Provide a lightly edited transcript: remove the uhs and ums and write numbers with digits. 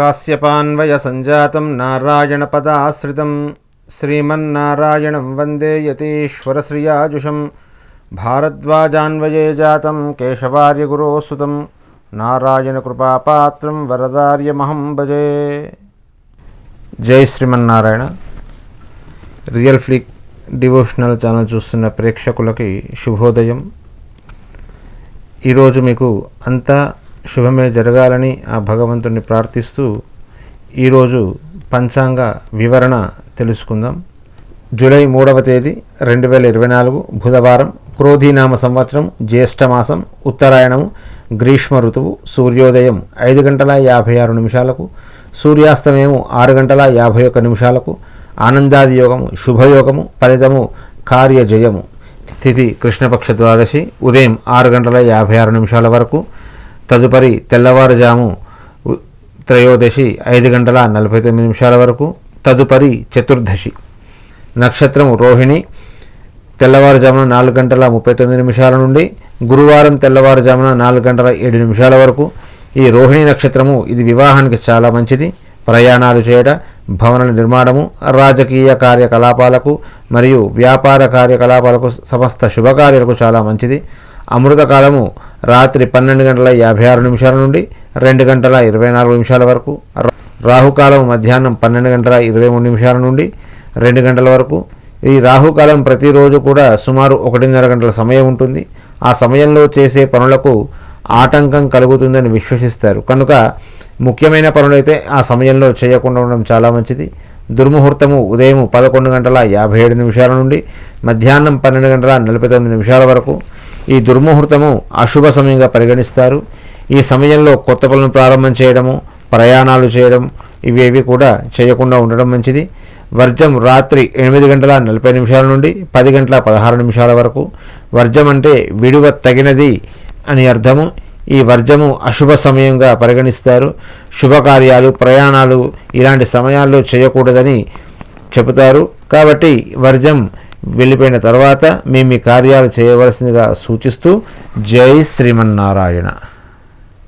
కాశ్యపాన్వయ సంజాతం నారాయణపదాశ్రితం శ్రీమన్నారాయణం వందే యతీశ్వరశ్రియాజుషం భారద్వాజాన్వయే జాతం కేశవార్యగురోసుతం నారాయణకృపాపాత్రం వరదార్యమహం భజే. జై Srimannarayana. Real flick devotional channel చూస్తున్న ప్రేక్షకులకి శుభోదయం. ఈరోజు మీకు అంతా శుభమే జరగాలని ఆ భగవంతుని ప్రార్థిస్తూ ఈరోజు పంచాంగ వివరణ తెలుసుకుందాం. జూలై 3వ తేదీ 2024 బుధవారం, క్రోధీనామ సంవత్సరం, జ్యేష్ఠమాసం, ఉత్తరాయణము, గ్రీష్మ ఋతువు. సూర్యోదయం 5:56, సూర్యాస్తమయము 6:51, ఆనందాది యోగము, శుభయోగము, ఫలితము కార్యజయము. తిథి కృష్ణపక్ష ద్వాదశి, ఉదయం 6:56 వరకు. తదుపరి తెల్లవారుజాము త్రయోదశి 5:49 వరకు. తదుపరి చతుర్దశి. నక్షత్రము రోహిణి, తెల్లవారుజామున 4:39 నుండి గురువారం తెల్లవారుజామున 4:07 వరకు. ఈ రోహిణి నక్షత్రము ఇది వివాహానికి చాలా మంచిది. ప్రయాణాలు చేయడం, భవన నిర్మాణము, రాజకీయ కార్యకలాపాలకు మరియు వ్యాపార కార్యకలాపాలకు, సమస్త శుభకార్యాలకు చాలా మంచిది. అమృతకాలము రాత్రి 12:56 నుండి 2:24 వరకు. రాహుకాలం మధ్యాహ్నం 12:23 నుండి 2 గంటల వరకు. ఈ రాహుకాలం ప్రతిరోజు కూడా సుమారు 1:30 గంటల సమయం ఉంటుంది. ఆ సమయంలో చేసే పనులకు ఆటంకం కలుగుతుందని విశ్వసిస్తారు. కనుక ముఖ్యమైన పనులైతే ఆ సమయంలో చేయకుండా ఉండడం చాలా మంచిది. దుర్ముహూర్తము ఉదయం 11:57 నుండి మధ్యాహ్నం 12:49 వరకు. ఈ దుర్ముహూర్తము అశుభ సమయంగా పరిగణిస్తారు. ఈ సమయంలో కొత్త పనులను ప్రారంభం చేయడము, ప్రయాణాలు చేయడం ఇవేవి కూడా చేయకుండా ఉండడం మంచిది. వర్జం రాత్రి 8:40 నుండి 10:16 వరకు. వర్జం అంటే విడువ తగినది అని అర్థము. ఈ వర్జము అశుభ సమయంగా పరిగణిస్తారు. శుభకార్యాలు, ప్రయాణాలు ఇలాంటి సమయాల్లో చేయకూడదని చెబుతారు. కాబట్టి వర్జం వెళ్ళిపోయిన తర్వాత మీ కార్యాలు చేయవలసిందిగా సూచిస్తూ జై శ్రీమన్నారాయణ.